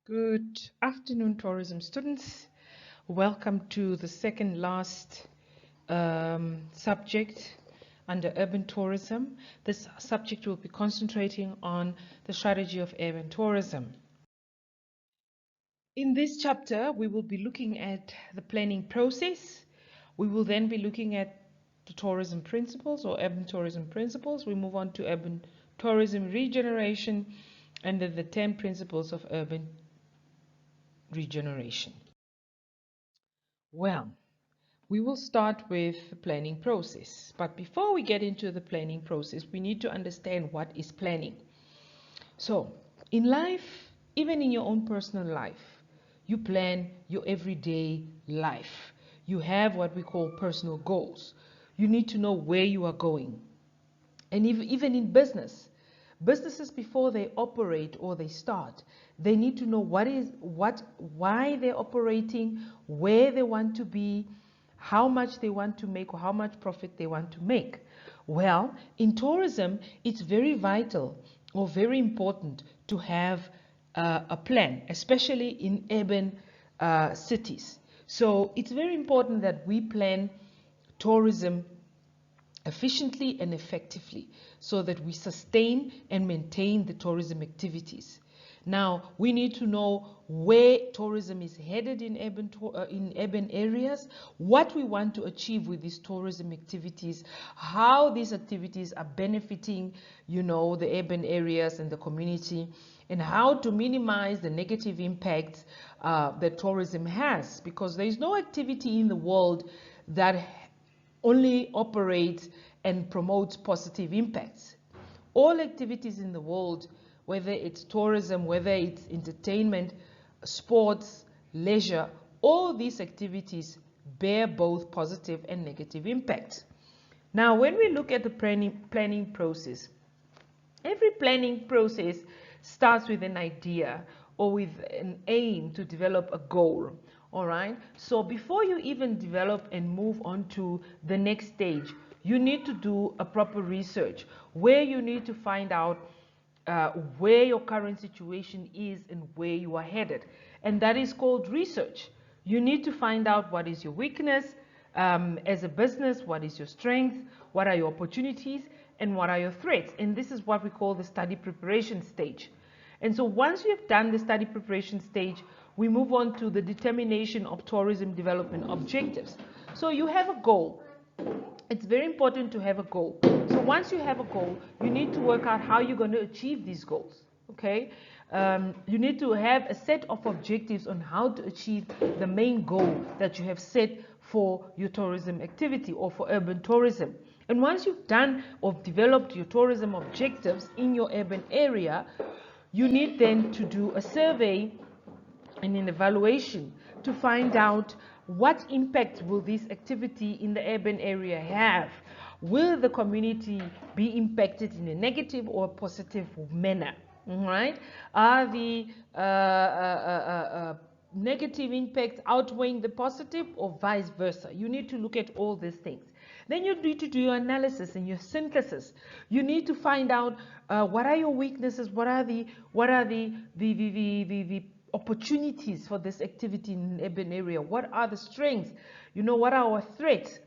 Good afternoon, tourism students. Welcome to the second last subject under urban tourism. This subject will be concentrating on the strategy of urban tourism. In this chapter, we will be looking at the planning process. We will then be looking at the tourism principles or urban tourism principles. We move on to urban tourism regeneration and then the 10 principles of urban regeneration. Well, we will start with the planning process. But before we get into the planning process, we need to understand what is planning. So, in life, even in your own personal life, you plan your everyday life. You have what we call personal goals. You need to know where you are going. And even in businesses before they operate or they start, they need to know why they're operating, where they want to be, how much they want to make or how much profit they want to make. Well, in tourism, it's very vital or very important to have a plan, especially in urban cities. So it's very important that we plan tourism efficiently and effectively so that we sustain and maintain the tourism activities. Now, we need to know where tourism is headed in urban areas, what we want to achieve with these tourism activities, how these activities are benefiting, the urban areas and the community, and how to minimize the negative impacts that tourism has, because there is no activity in the world that only operates and promotes positive impacts. All activities in the world, whether it's tourism, whether it's entertainment, sports, leisure, all these activities bear both positive and negative impacts. Now, when we look at the planning process, every planning process starts with an idea or with an aim to develop a goal. All right. So before you even develop and move on to the next stage, you need to do a proper research where you need to find out where your current situation is and where you are headed. And that is called research. You need to find out what is your weakness as a business, what is your strength, what are your opportunities, and what are your threats. And this is what we call the study preparation stage. And so once you've done the study preparation stage, we move on to the determination of tourism development objectives. So you have a goal. It's very important to have a goal. So once you have a goal, you need to work out how you're going to achieve these goals. Okay? You need to have a set of objectives on how to achieve the main goal that you have set for your tourism activity or for urban tourism. And once you've done or developed your tourism objectives in your urban area, you need then to do a survey and an evaluation to find out what impact will this activity in the urban area have. Will the community be impacted in a negative or positive manner? Right? Are the negative impacts outweighing the positive or vice versa? You need to look at all these things. Then you need to do your analysis and your synthesis. You need to find out what are your weaknesses, what are the opportunities for this activity in an urban area, what are the strengths, what are our threats.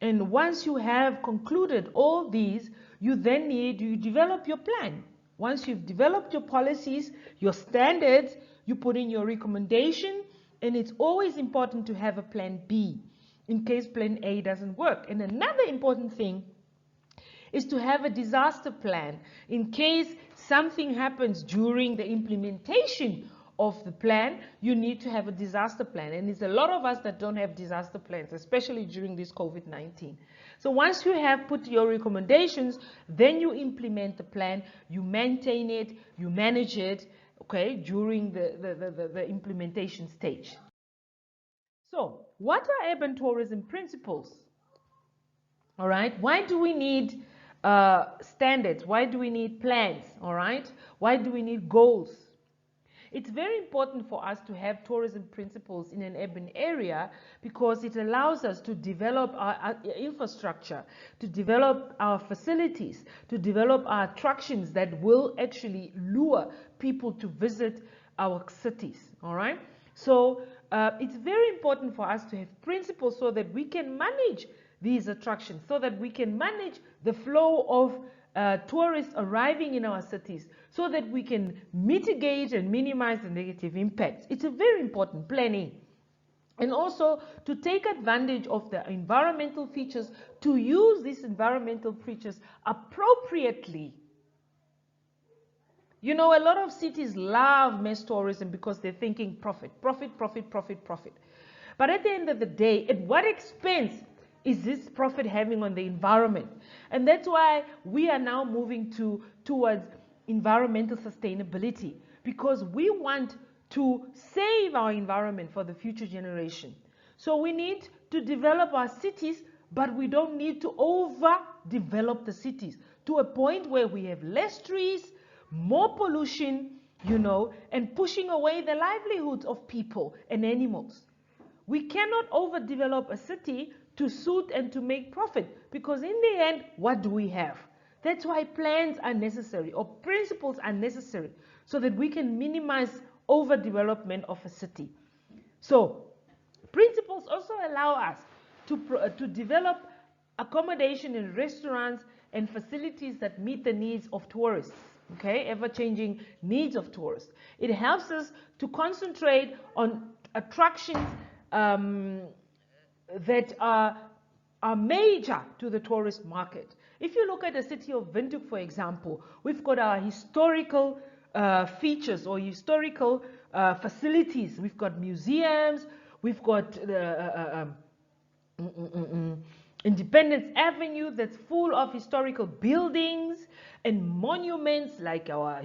And once you have concluded all these, you then need to develop your plan. Once you've developed your policies, your standards, you put in your recommendation, and it's always important to have a plan B in case plan A doesn't work. And another important thing is to have a disaster plan in case something happens during the implementation of the plan. You need to have a disaster plan, and there's a lot of us that don't have disaster plans, especially during this COVID-19. So once you have put your recommendations, then you implement the plan, you maintain it, you manage it, okay, during the implementation stage. So what are urban tourism principles? All right, why do we need standards? Why do we need plans? All right, why do we need goals? It's very important for us to have tourism principles in an urban area because it allows us to develop our infrastructure, to develop our facilities, to develop our attractions that will actually lure people to visit our cities. All right. So it's very important for us to have principles so that we can manage these attractions, so that we can manage the flow of tourists arriving in our cities, so that we can mitigate and minimize the negative impacts. It's a very important planning. And also to take advantage of the environmental features, to use these environmental features appropriately. You know, a lot of cities love mass tourism because they're thinking profit, profit, profit, profit, profit. But at the end of the day, at what expense is this profit having on the environment? And that's why we are now moving towards environmental sustainability, because we want to save our environment for the future generation. So we need to develop our cities, but we don't need to overdevelop the cities to a point where we have less trees, more pollution, you know, and pushing away the livelihoods of people and animals. We cannot overdevelop a city to suit and to make profit, because in the end, what do we have? That's why plans are necessary, or principles are necessary, so that we can minimize overdevelopment of a city. So principles also allow us to develop accommodation in restaurants and facilities that meet the needs of tourists. Okay, ever-changing needs of tourists. It helps us to concentrate on attractions that are major to the tourist market. If you look at the city of Windhoek, for example, we've got our historical features or historical facilities. We've got museums, we've got Independence Avenue that's full of historical buildings and monuments like our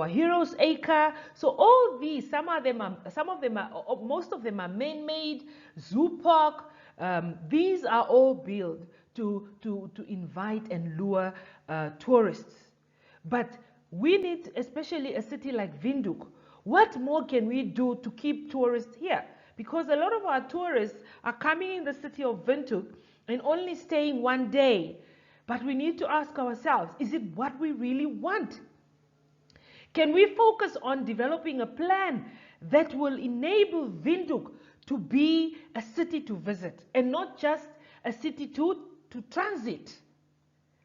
Heroes Acre. So all these, most of them are man-made. Zoo Park. These are all built to invite and lure tourists. But we need, especially a city like Windhoek, what more can we do to keep tourists here? Because a lot of our tourists are coming in the city of Windhoek and only staying one day. But we need to ask ourselves, is it what we really want? Can we focus on developing a plan that will enable Windhoek to be a city to visit and not just a city to transit?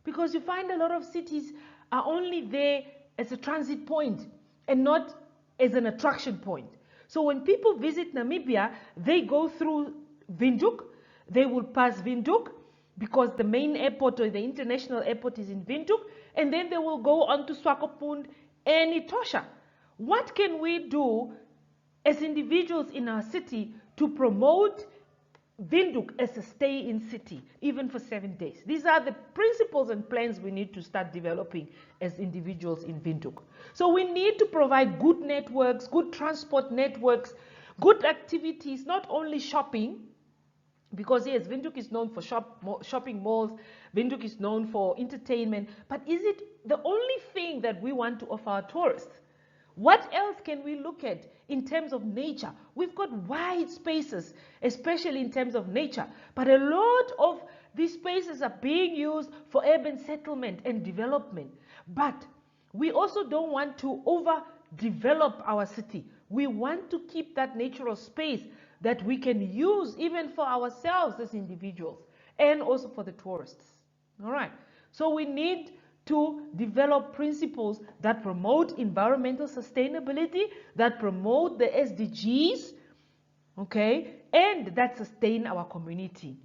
Because you find a lot of cities are only there as a transit point and not as an attraction point. So when people visit Namibia, they go through Windhoek, they will pass Windhoek because the main airport or the international airport is in Windhoek, and then they will go on to Swakopmund and Etosha. What can we do as individuals in our city to promote Windhoek as a stay-in city, even for 7 days? These are the principles and plans we need to start developing as individuals in Windhoek. So we need to provide good networks, good transport networks, good activities, not only shopping, because yes, Windhoek is known for shopping malls, Windhoek is known for entertainment, but is it the only thing that we want to offer our tourists? What else can we look at in terms of nature? We've got wide spaces, especially in terms of nature, but a lot of these spaces are being used for urban settlement and development. But we also don't want to overdevelop our city. We want to keep that natural space that we can use even for ourselves as individuals and also for the tourists. All right. So we need to develop principles that promote environmental sustainability, that promote the SDGs, okay, and that sustain our community.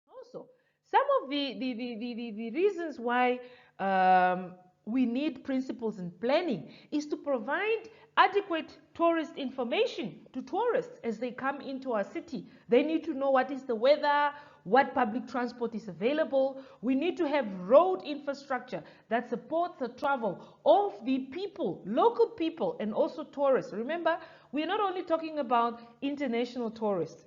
Also, some of the reasons why we need principles in planning is to provide adequate tourist information to tourists as they come into our city. They need to know what is the weather, what public transport is available. We need to have road infrastructure that supports the travel of the people, local people, and also tourists. Remember, we're not only talking about international tourists.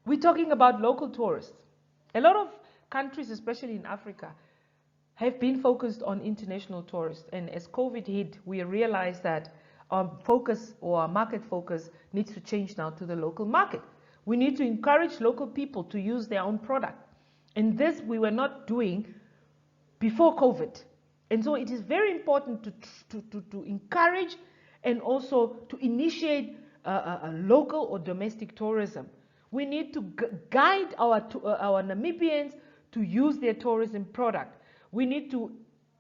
We're talking about local tourists. A lot of countries, especially in Africa, have been focused on international tourists. And as COVID hit, we realized that our focus or our market focus needs to change now to the local market. We need to encourage local people to use their own product. And this we were not doing before COVID. And so it is very important to encourage and also to initiate a local or domestic tourism. We need to guide our Namibians to use their tourism product. We need to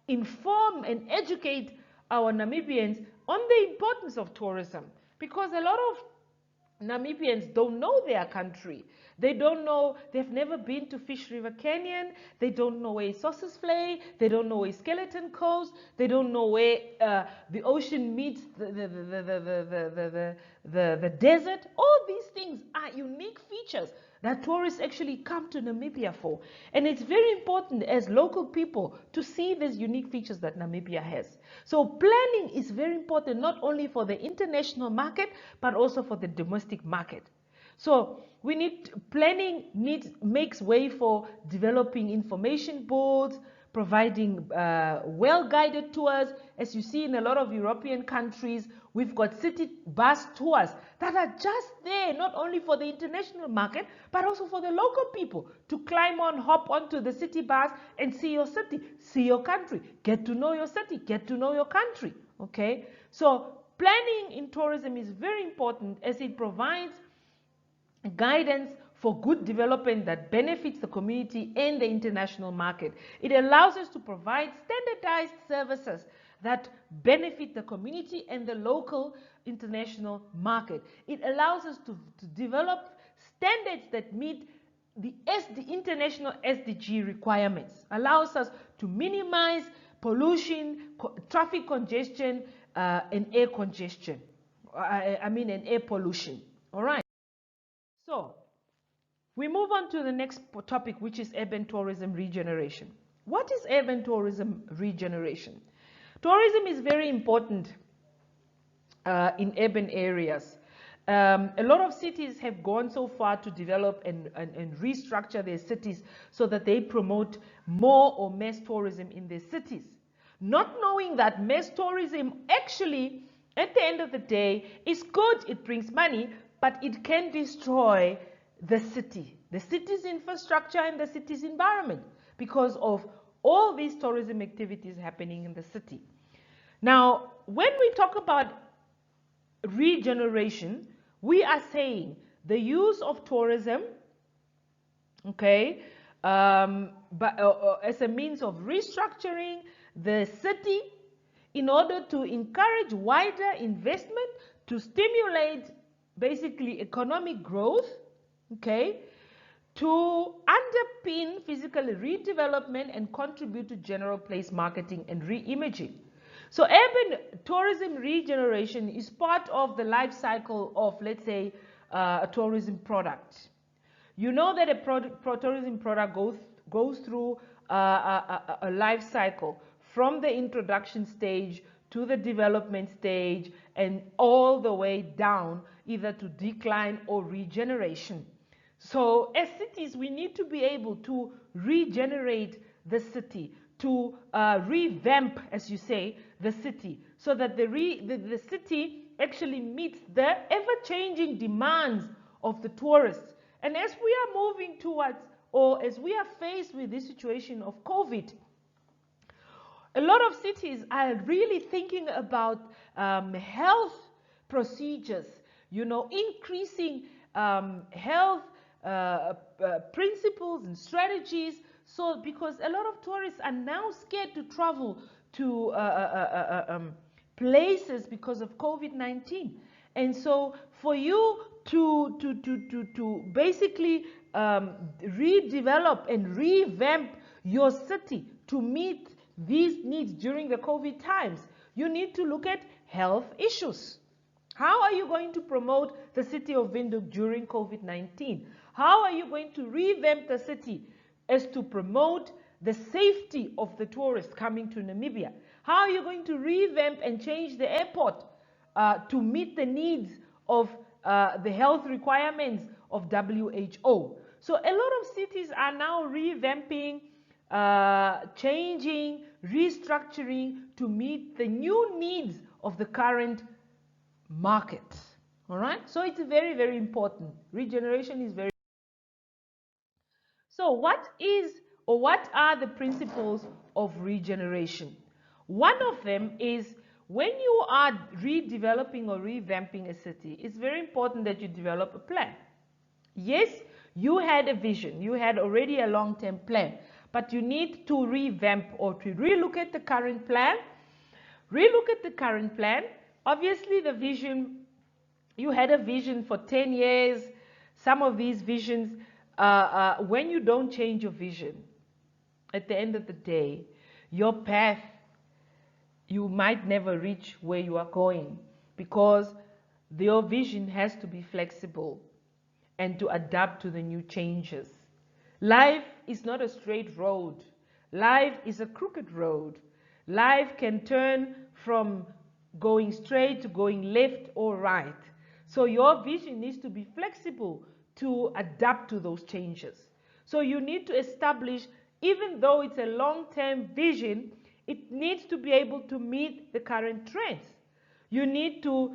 inform and educate our Namibians on the importance of tourism, because a lot of Namibians don't know their country. They don't know, they've never been to Fish River Canyon. They don't know where Sossusvlei. They don't know where Skeleton Coast. They don't know where the ocean meets the desert. All these things are unique features that tourists actually come to Namibia for. And it's very important as local people to see these unique features that Namibia has. So planning is very important, not only for the international market, but also for the domestic market. So we need planning makes way for developing information boards, providing well-guided tours. As you see in a lot of European countries, we've got city bus tours that are just there, not only for the international market, but also for the local people to climb on, hop onto the city bus and see your city, see your country, get to know your city, get to know your country, okay? So planning in tourism is very important, as it provides guidance for good development that benefits the community and the international market. It allows us to provide standardized services that benefit the community and the local international market. It allows us to develop standards that meet the international SDG requirements, allows us to minimize pollution, traffic congestion, and air congestion. And air pollution. All right. So, we move on to the next topic, which is urban tourism regeneration. What is urban tourism regeneration? Tourism is very important in urban areas. A lot of cities have gone so far to develop and restructure their cities so that they promote more or mass tourism in their cities. Not knowing that mass tourism actually, at the end of the day, is good, it brings money, but it can destroy the city's infrastructure and the city's environment because of all these tourism activities happening in the city. Now, when we talk about regeneration, we are saying the use of tourism, okay, as a means of restructuring the city in order to encourage wider investment, to stimulate basically economic growth, okay, to underpin physical redevelopment and contribute to general place marketing and re-imaging. So urban tourism regeneration is part of the life cycle of, let's say, a tourism product. You know that a tourism product goes through a life cycle from the introduction stage to the development stage and all the way down either to decline or regeneration. So as cities, we need to be able to regenerate the city, to revamp, as you say, the city, so that the city actually meets the ever-changing demands of the tourists. And as we are moving towards, or as we are faced with this situation of COVID, a lot of cities are really thinking about health procedures, increasing health principles and strategies. So because a lot of tourists are now scared to travel to places because of COVID-19. And so for you to basically redevelop and revamp your city to meet these needs during the COVID times, you need to look at health issues. How are you going to promote the city of Windhoek during COVID-19? How are you going to revamp the city as to promote the safety of the tourists coming to Namibia? How are you going to revamp and change the airport to meet the needs of the health requirements of WHO? So a lot of cities are now revamping, changing, restructuring to meet the new needs of the current market. All right, so it's very, very important. Regeneration is very. So what are the principles of regeneration? One of them is when you are redeveloping or revamping a city, it's very important that you develop a plan. Yes, you had a vision, you had already a long-term plan, but you need to revamp or to relook at the current plan. Relook at the current plan. Obviously, the vision, you had a vision for 10 years. Some of these visions, when you don't change your vision, at the end of the day, your path, you might never reach where you are going, because your vision has to be flexible and to adapt to the new changes. Life is not a straight road. Life is a crooked road. Life can turn from going straight to going left or right. So your vision needs to be flexible to adapt to those changes. So you need to establish, even though it's a long-term vision, it needs to be able to meet the current trends. You need to,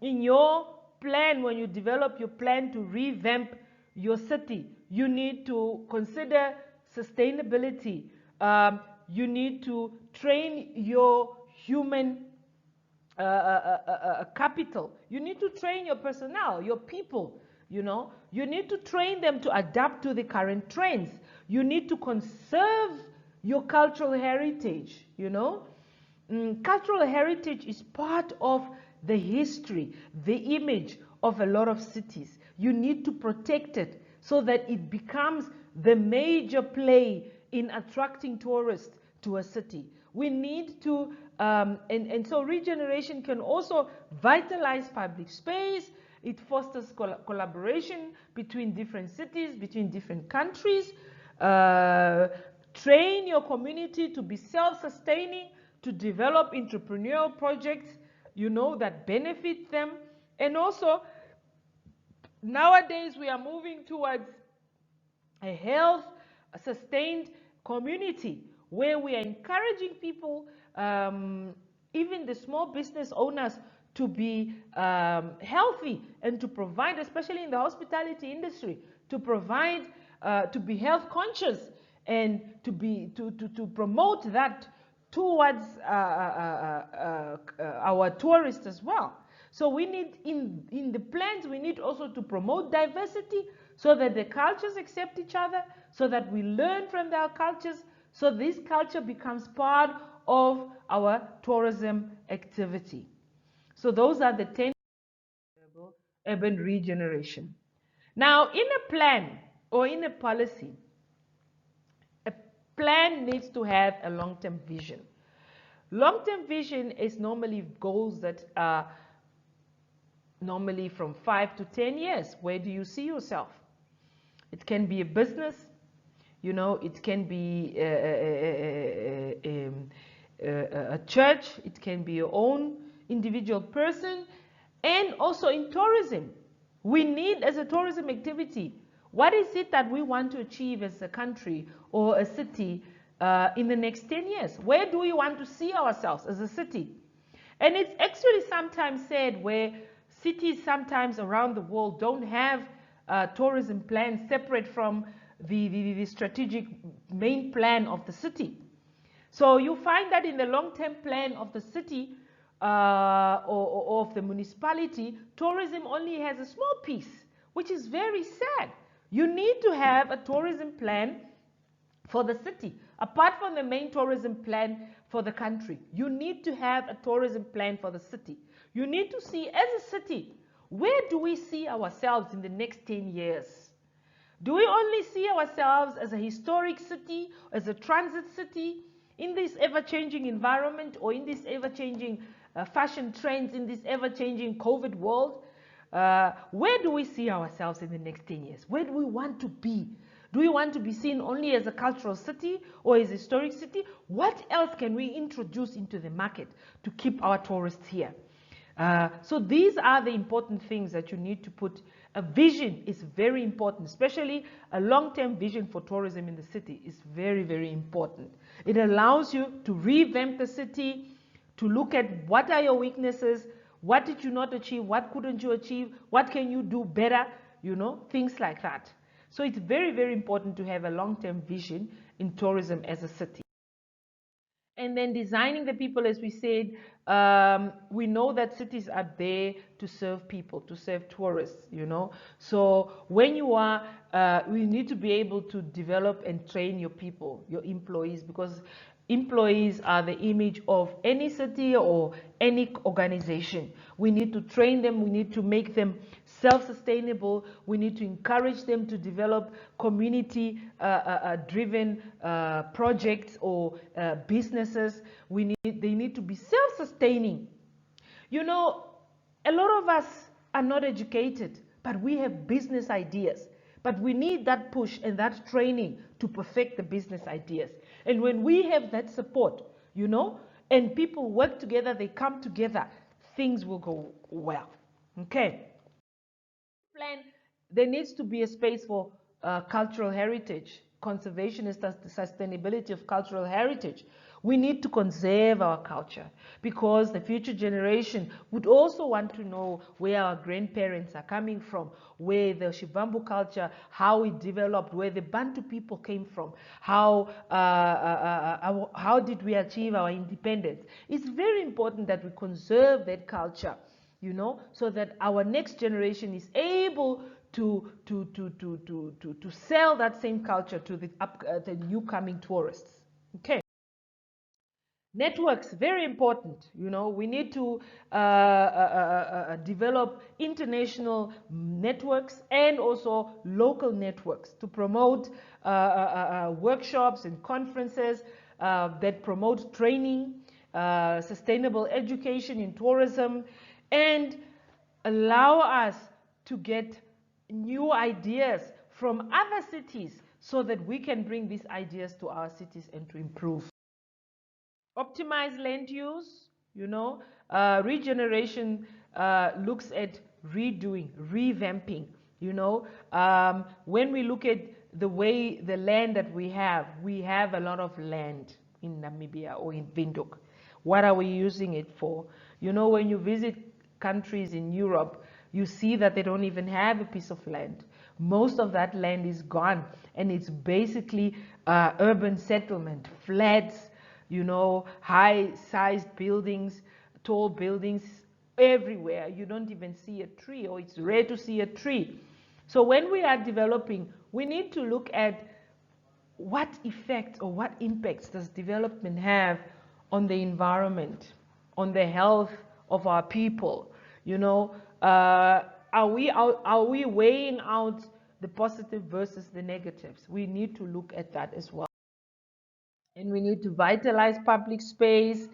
in your plan, when you develop your plan to revamp your city, you need to consider sustainability. You need to train your human capital. You need to train your personnel, your people. You need to train them to adapt to the current trends. You need to conserve your cultural heritage. Cultural heritage is part of the history, the image of a lot of cities. You need to protect it so that it becomes the major play in attracting tourists to a city. We need to, and so regeneration can also vitalize public space. It fosters collaboration between different cities, between different countries. Train your community to be self-sustaining, to develop entrepreneurial projects, that benefit them. And also, nowadays we are moving towards a health, a sustained community where we are encouraging people, even the small business owners, to be healthy and to provide, especially in the hospitality industry, to provide, to be health conscious and to promote that towards our tourists as well. So we need, in the plans, we need also to promote diversity so that the cultures accept each other, so that we learn from their cultures, so this culture becomes part of our tourism activity. So those are the 10 urban regeneration. Now, in a plan or in a policy, a plan needs to have a long-term vision. Long-term vision is normally goals that are normally from 5 to 10 years. Where do you see yourself? It can be a business, it can be a church, it can be your own individual person, and also in tourism. We need, as a tourism activity, what is it that we want to achieve as a country or a city in the next 10 years? Where do we want to see ourselves as a city? And it's actually sometimes said where cities sometimes around the world don't have tourism plans separate from the strategic main plan of the city. So you find that in the long-term plan of the city or of the municipality, tourism only has a small piece, which is very sad. You need to have a tourism plan for the city. Apart from the main tourism plan for the country, you need to have a tourism plan for the city. You need to see, as a city, where do we see ourselves in the next 10 years? Do we only see ourselves as a historic city, as a transit city, in this ever-changing environment, or in this ever-changing fashion trends, in this ever-changing COVID world? Where do we see ourselves in the next 10 years? Where do we want to be? Do we want to be seen only as a cultural city or as a historic city? What else can we introduce into the market to keep our tourists here? So these are the important things that you need to put. A vision is very important, especially a long-term vision for tourism in the city is very, very important. It allows you to revamp the city, to look at what are your weaknesses, what did you not achieve, what couldn't you achieve, what can you do better, things like that. So it's very, very important to have a long-term vision in tourism as a city. And then designing the people, as we said, we know that cities are there to serve people, to serve tourists, you know. So when you are, we need to be able to develop and train your people, your employees, because employees are the image of any city or any organization. We need to train them, we need to make them self-sustainable, we need to encourage them to develop community driven projects or businesses. They need to be self-sustaining. You know, a lot of us are not educated, but we have business ideas. But we need that push and that training to perfect the business ideas. And when we have that support, you know, and people work together, they come together, things will go well. Okay. Plan, there needs to be a space for cultural heritage, conservation and sustainability of cultural heritage. We need to conserve our culture because the future generation would also want to know where our grandparents are coming from, where the Shivambu culture, how it developed, where the Bantu people came from, how did we achieve our independence. It's very important that we conserve that culture, you know, so that our next generation is able to sell that same culture to the new coming tourists. Okay. Networks, very important. You know, we need to develop international networks and also local networks to promote workshops and conferences that promote training, sustainable education in tourism, and allow us to get new ideas from other cities so that we can bring these ideas to our cities and to improve. Optimize land use, you know, regeneration looks at redoing, revamping, you know. When we look at the way the land that we have a lot of land in Namibia or in Windhoek. What are we using it for? You know, when you visit countries in Europe, you see that they don't even have a piece of land. Most of that land is gone, and it's basically urban settlement, flats, you know, high-sized buildings, tall buildings everywhere. You don't even see a tree, or it's rare to see a tree. So when we are developing, we need to look at what effect or what impacts does development have on the environment, on the health of our people. You know, are we weighing out the positive versus the negatives? We need to look at that as well. And we need to vitalize public space.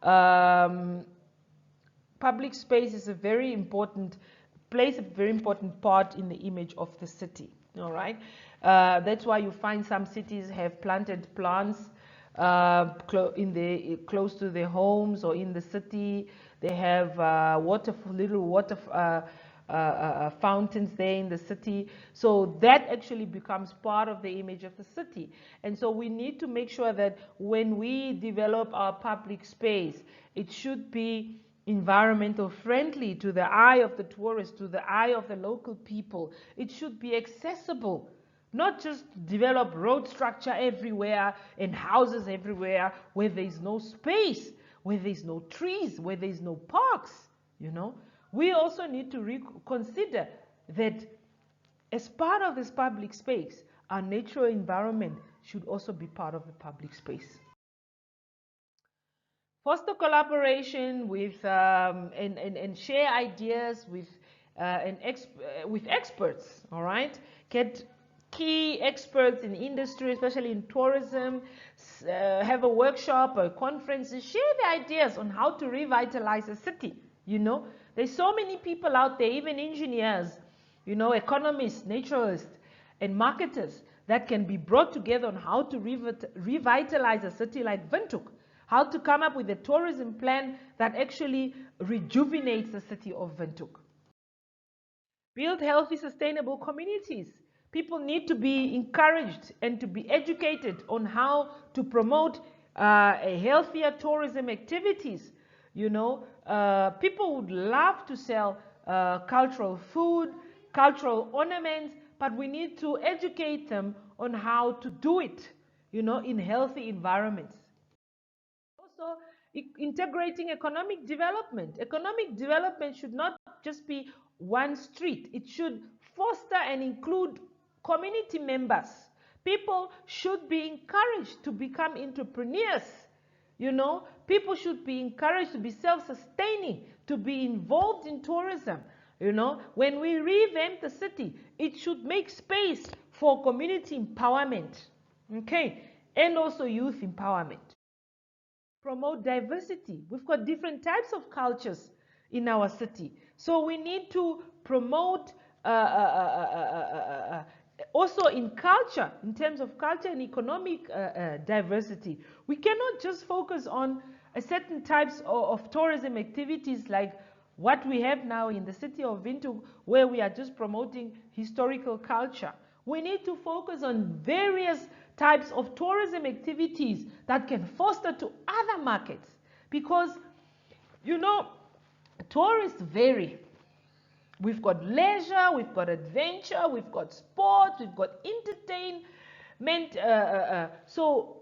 Public space is a very important, plays a very important part in the image of the city. All right, that's why you find some cities have planted plants close to their homes or in the city. They have little water fountains there in the city. So that actually becomes part of the image of the city. And so we need to make sure that when we develop our public space, it should be environmental friendly to the eye of the tourist, to the eye of the local people. It should be accessible, not just develop road structure everywhere and houses everywhere where there's no space, where there's no trees, where there's no parks, you know. We also need to reconsider that as part of this public space, our natural environment should also be part of the public space. Foster collaboration with and share ideas with with experts. All right, get key experts in industry, especially in tourism. Have a workshop or a conference and share the ideas on how to revitalize a city. You know, there's so many people out there, even engineers, you know, economists, naturalists, and marketers that can be brought together on how to revitalize a city like Windhoek. How to come up with a tourism plan that actually rejuvenates the city of Windhoek. Build healthy, sustainable communities. People need to be encouraged and to be educated on how to promote a healthier tourism activities. You know, people would love to sell cultural food, cultural ornaments, but we need to educate them on how to do it, you know, in healthy environments. Also, integrating economic development. Economic development should not just be one street. It should foster and include community members. People should be encouraged to become entrepreneurs. People should be encouraged to be self-sustaining, to be involved in tourism. When we revamp the city, it should make space for community empowerment, okay, and also youth empowerment. Promote diversity. We've got different types of cultures in our city, so we need to promote also in culture, in terms of culture and economic diversity. We cannot just focus on certain types of tourism activities like what we have now in the city of Windhoek, where we are just promoting historical culture. We need to focus on various types of tourism activities that can foster to other markets, because tourists vary. We've got leisure, we've got adventure, we've got sports, we've got entertainment. So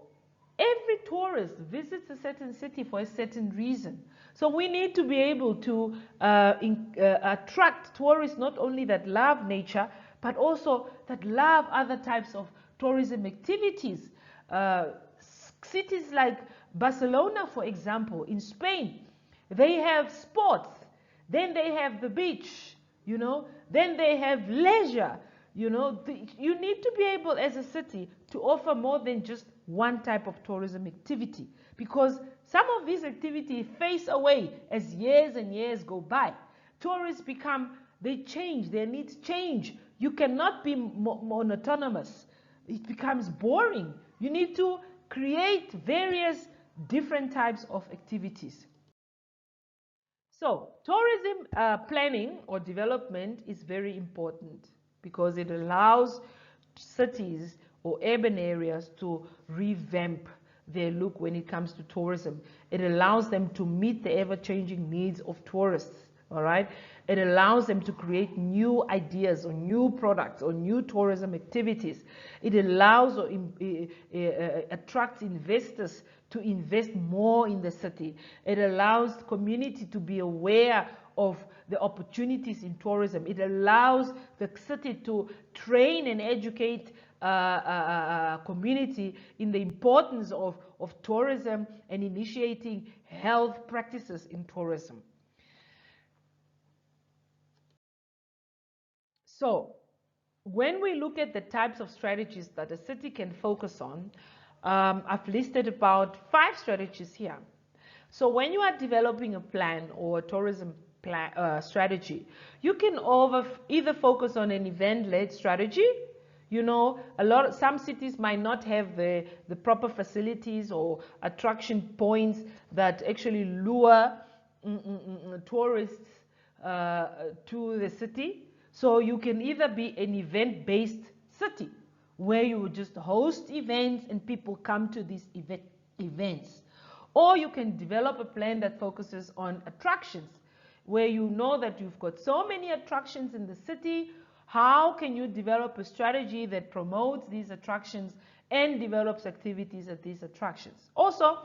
every tourist visits a certain city for a certain reason. So we need to be able to attract tourists not only that love nature, but also that love other types of tourism activities. Cities like Barcelona, for example, in Spain, they have sports, then they have the beach, then they have leisure. You need to be able as a city to offer more than just one type of tourism activity, because some of these activities fade away as years and years go by. Tourists they change, their needs change. You cannot be monotonous. It becomes boring. You need to create various different types of activities. So tourism planning or development is very important, because it allows cities or urban areas to revamp their look when it comes to tourism. It allows them to meet the ever-changing needs of tourists, all right? It allows them to create new ideas or new products or new tourism activities. It allows or attracts investors to invest more in the city. It allows the community to be aware of the opportunities in tourism. It allows the city to train and educate community in the importance of tourism and initiating health practices in tourism. So when we look at the types of strategies that a city can focus on, I've listed about 5 strategies here. So when you are developing a plan or a tourism strategy, you can either focus on an event-led strategy. Some cities might not have the proper facilities or attraction points that actually lure tourists to the city. So you can either be an event-based city, where you would just host events and people come to these events. Or you can develop a plan that focuses on attractions, where you know that you've got so many attractions in the city. How can you develop a strategy that promotes these attractions and develops activities at these attractions? Also,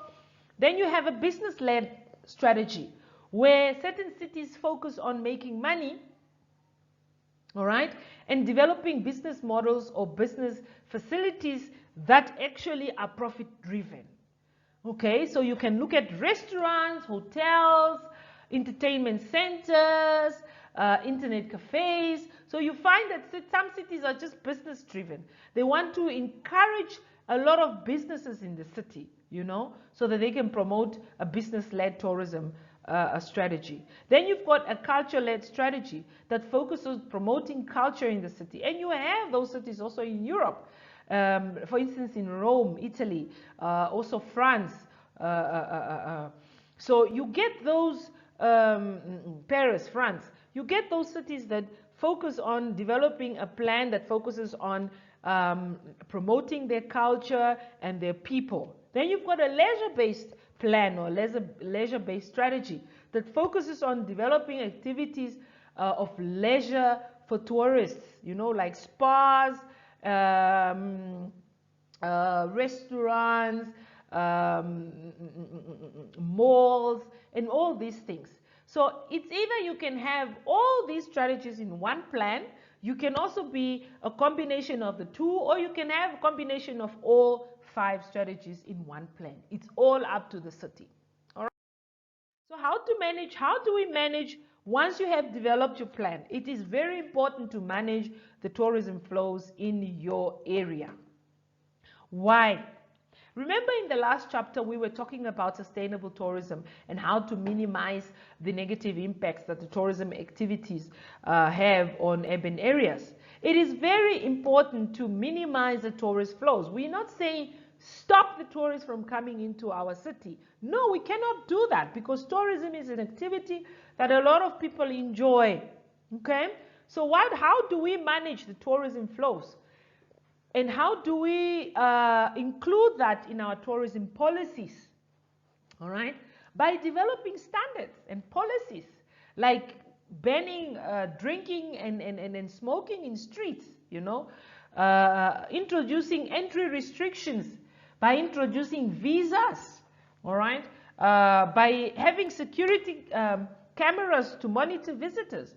then you have a business-led strategy, where certain cities focus on making money, all right, and developing business models or business facilities that actually are profit-driven. Okay, so you can look at restaurants, hotels, entertainment centers, internet cafes. So you find that some cities are just business-driven. They want to encourage a lot of businesses in the city, so that they can promote a business-led tourism strategy. Then you've got a culture-led strategy that focuses on promoting culture in the city. And you have those cities also in Europe. For instance, in Rome, Italy, also France. So you get those, Paris, France, you get those cities that focus on developing a plan that focuses on promoting their culture and their people. Then you've got a leisure-based plan or leisure-based strategy that focuses on developing activities of leisure for tourists, like spas, restaurants, malls, and all these things. So it's either you can have all these strategies in one plan, you can also be a combination of the two, or you can have a combination of all 5 strategies in one plan. It's all up to the city. All right. So how do we manage once you have developed your plan? It is very important to manage the tourism flows in your area. Why? Remember in the last chapter, we were talking about sustainable tourism and how to minimize the negative impacts that the tourism activities have on urban areas. It is very important to minimize the tourist flows. We're not saying stop the tourists from coming into our city. No, we cannot do that because tourism is an activity that a lot of people enjoy. Okay? So how do we manage the tourism flows? And how do we include that in our tourism policies? All right, by developing standards and policies like banning drinking and smoking in streets, you know, introducing entry restrictions, by introducing visas, all right, by having security cameras to monitor visitors.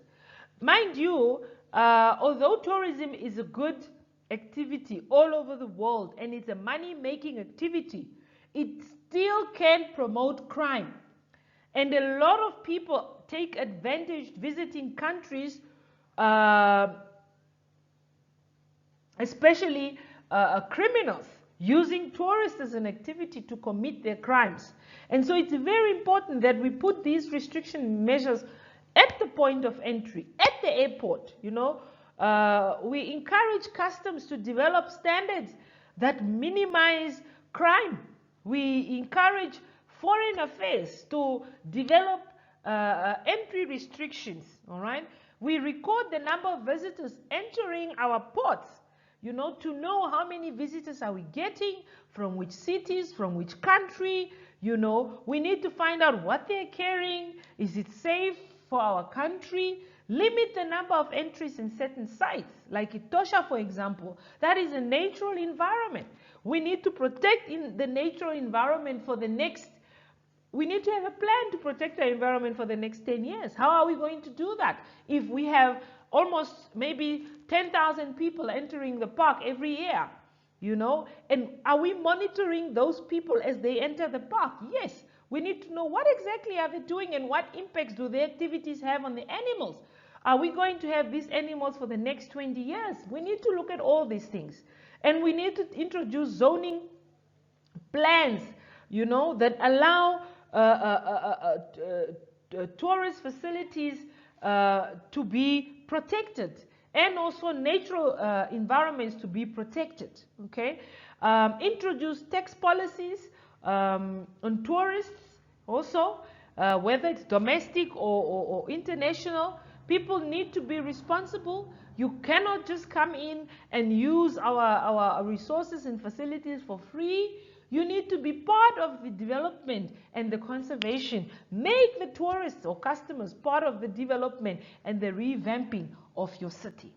Mind you, although tourism is a good activity all over the world and it's a money-making activity, it still can promote crime. And a lot of people take advantage visiting countries, especially criminals, using tourists as an activity to commit their crimes. And so it's very important that we put these restriction measures at the point of entry, at the airport, you know. We encourage customs to develop standards that minimize crime. We encourage foreign affairs to develop entry restrictions, all right? We record the number of visitors entering our ports, you know, to know how many visitors are we getting, from which cities, from which country, you know. We need to find out what they're carrying. Is it safe for our country? Limit the number of entries in certain sites, like Etosha, for example. That is a natural environment. We need to protect the natural environment for the next, we need to have a plan to protect the environment for the next 10 years. How are we going to do that if we have almost maybe 10,000 people entering the park every year, you know? And are we monitoring those people as they enter the park? Yes. We need to know what exactly are they doing and what impacts do their activities have on the animals. Are we going to have these animals for the next 20 years? We need to look at all these things. And we need to introduce zoning plans, you know, that allow tourist facilities to be protected, and also natural environments to be protected, okay? Introduce tax policies on tourists also, whether it's domestic or international. People need to be responsible. You cannot just come in and use our resources and facilities for free. You need to be part of the development and the conservation. Make the tourists or customers part of the development and the revamping of your city.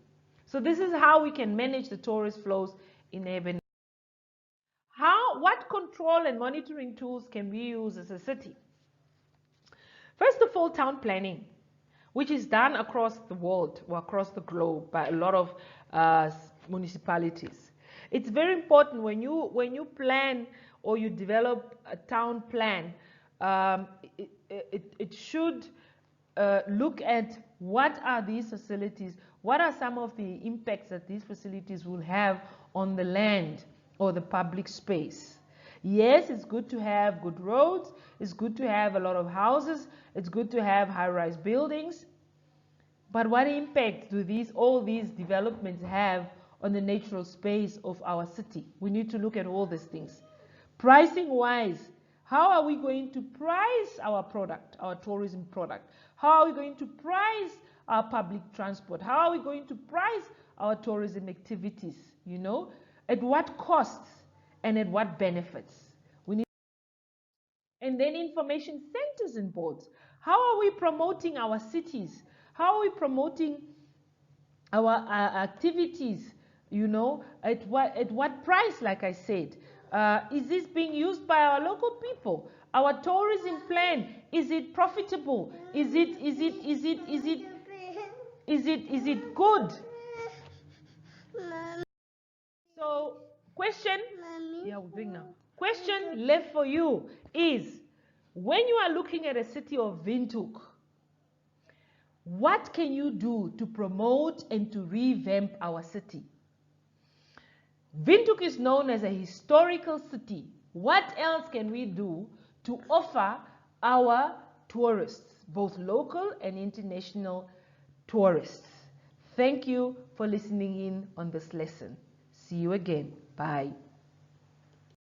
So this is how we can manage the tourist flows in urban. What control and monitoring tools can we use as a city? First of all, town planning, which is done across the world or across the globe by a lot of municipalities. It's very important when you plan or you develop a town plan, it should look at what are these facilities, what are some of the impacts that these facilities will have on the land or the public space. Yes, it's good to have good roads, it's good to have a lot of houses, it's good to have high-rise buildings, but what impact do all these developments have on the natural space of our city? We need to look at all these things. Pricing wise, how are we going to price our product, our tourism product? How are we going to price our public transport? How are we going to price our tourism activities? You know, at what costs and at what benefits? We need, and then information centers and boards. How are we promoting our cities? How are we promoting our activities? You know, at what price? Like I said, Is this being used by our local people? Our tourism plan, is it profitable? Is it good? So question, yeah, we're going now. Question left for you is, when you are looking at a city of Windhoek, what can you do to promote and to revamp our city? Windhoek is known as a historical city. What else can we do to offer our tourists, both local and international tourists? Thank you for listening in on this lesson. See you again. Bye.